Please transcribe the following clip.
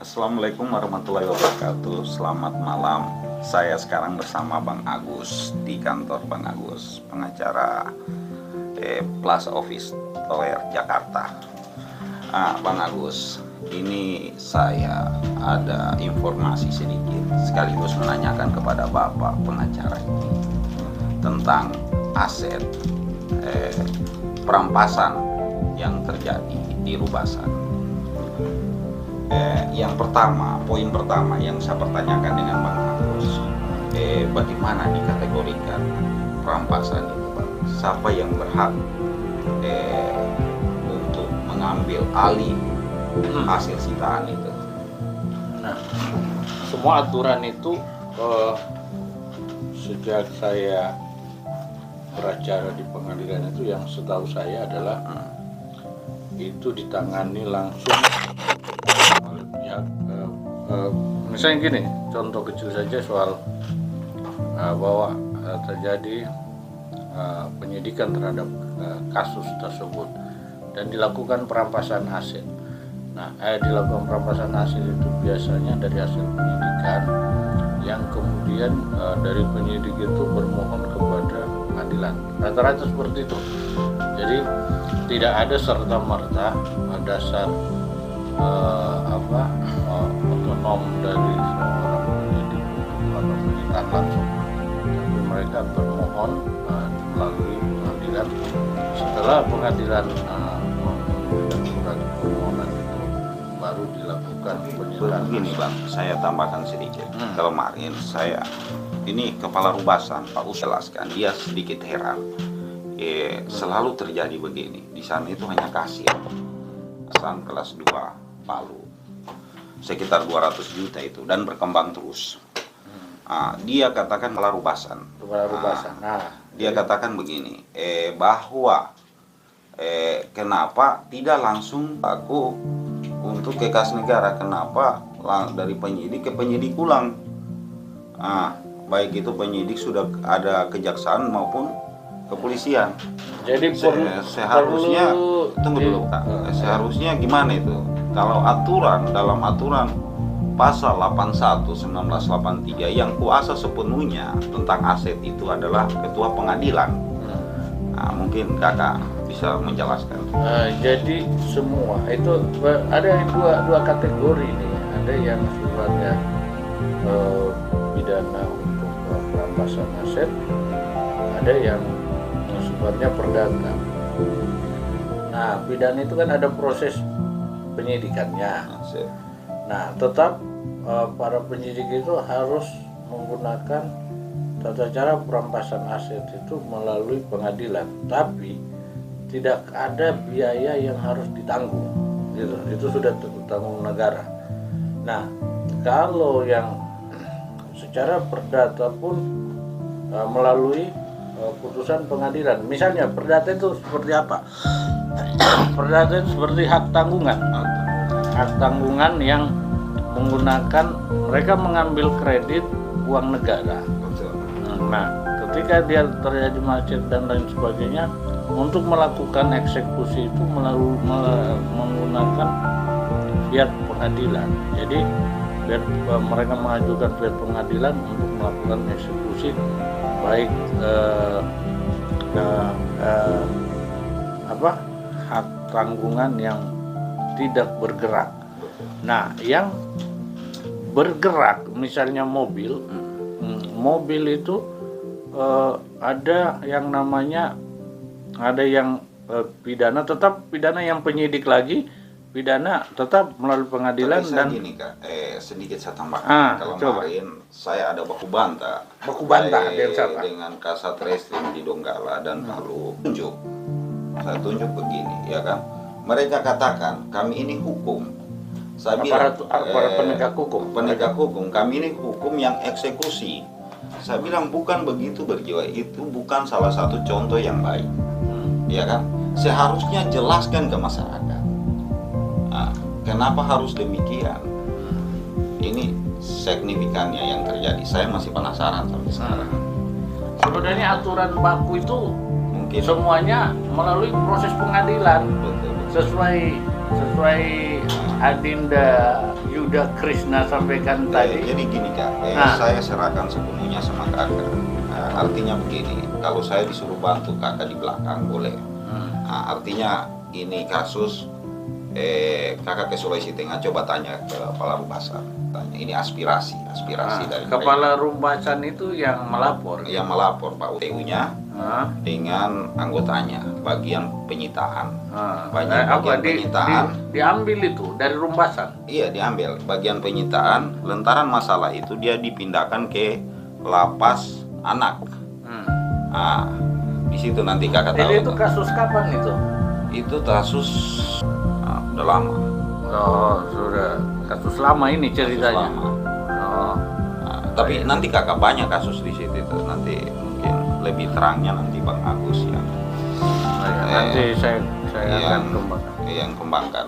Assalamualaikum warahmatullahi wabarakatuh. Selamat malam. Saya sekarang bersama Bang Agus di kantor Bang Agus, pengacara Plus Office Lawyer Jakarta. Bang Agus, ini saya ada informasi sedikit sekaligus menanyakan kepada Bapak pengacara ini tentang aset perampasan yang terjadi di Rubasan. Yang pertama, poin pertama yang saya pertanyakan dengan Bang Agus, bagaimana dikategorikan perampasan itu, Bang? Siapa yang berhak untuk mengambil alih hasil sitaan itu? Nah, semua aturan itu sejak saya beracara di pengadilan itu yang setahu saya adalah itu ditangani langsung oleh pihak misalnya gini, contoh kecil saja soal bahwa terjadi penyidikan terhadap kasus tersebut dan dilakukan perampasan aset. Nah, dilakukan perampasan aset itu biasanya dari hasil penyidikan yang kemudian dari penyidik itu bermohon kepada pengadilan. Rata-rata seperti itu. Jadi tidak ada serta-merta dasar otonom dari seorang penyidik atau penyitaan langsung, tapi mereka bermohon melalui pengadilan. Setelah pengadilan memberikan surat permohonan itu, baru dilakukan penyitaan. Begini Bang, saya tambahkan sedikit. Kemarin saya ini kepala Rubasan, Pak Us jelaskan, dia sedikit heran. Selalu terjadi begini. Di sana itu hanya kasir, San kelas 2 Palu, sekitar 200 juta itu, dan berkembang terus. Dia katakan kepala Rubasan. Dia katakan begini, bahwa kenapa tidak langsung aku untuk ke kas negara, kenapa dari penyidik ke penyidik ulang? Baik itu penyidik sudah ada kejaksaan maupun kepolisian. Jadi seharusnya tunggu dulu Kak. Seharusnya gimana itu? Kalau dalam aturan pasal 81 1983 yang kuasa sepenuhnya tentang aset itu adalah ketua pengadilan. Mungkin Kakak bisa menjelaskan. Jadi semua itu ada dua kategori nih. Ada yang sifatnya pidana untuk perampasan aset, ada yang sifatnya perdata. Nah, pidana itu kan ada proses penyidikannya. Nah, tetap para penyidik itu harus menggunakan tata cara perampasan aset itu melalui pengadilan, tapi tidak ada biaya yang harus ditanggung. Itu sudah tanggung negara. Nah, kalau yang secara perdata pun melalui putusan pengadilan. Misalnya perdata itu seperti apa? Perdata itu seperti hak tanggungan. Hak tanggungan yang menggunakan, mereka mengambil kredit uang negara. Nah, ketika dia terjadi macet dan lain sebagainya, untuk melakukan eksekusi itu menggunakan pihak pengadilan. Jadi mereka mengajukan pihak pengadilan untuk melakukan eksekusi, baik hak tanggungan yang tidak bergerak. Nah, yang bergerak misalnya mobil itu ada yang namanya, ada yang pidana, tetap pidana yang penyidik lagi, pidana tetap melalui pengadilan. Dan gini Kak, sedikit saya tambahkan. Kalau kemarin saya ada baku bantah dengan Kasat Reskrim di Donggala dan Palu. Saya tunjuk begini, ya kan? Mereka katakan kami ini hukum. Saya bilang penegak hukum, kami ini hukum yang eksekusi. Saya bilang bukan begitu berjiwa, itu bukan salah satu contoh yang baik, ya kan? Seharusnya jelaskan ke masyarakat. Kenapa harus demikian? Ini signifikannya yang terjadi. Saya masih penasaran sampai sekarang. Sebenarnya aturan baku itu mungkin semuanya melalui proses pengadilan. Betul. Sesuai Adinda Yudi sudah Krishna sampaikan tadi. Jadi gini kak, saya serahkan sepenuhnya sama kakak. Artinya begini, kalau saya disuruh bantu kakak di belakang boleh. Artinya ini kasus kakak ke Sulawesi Tengah, coba tanya ke Kepala Rumbasan. Tanya, ini aspirasi dari Kepala Rumbasan itu yang melapor. Yang melapor Pak UTU-nya dengan anggotanya, bagian penyitaan. Penyitaan diambil itu dari Rumbasan. Iya, diambil bagian penyitaan. Lantaran masalah itu dia dipindahkan ke lapas anak. Di situ nanti kakak tahu. Jadi itu kasus kapan itu? Itu kasus udah lama. Oh, sudah kasus lama ini ceritanya. Tapi nanti kakak banyak kasus di situ itu. Nanti mungkin lebih terangnya nanti Bang Agus yang nanti saya akan kembangkan. Yang kembangkan.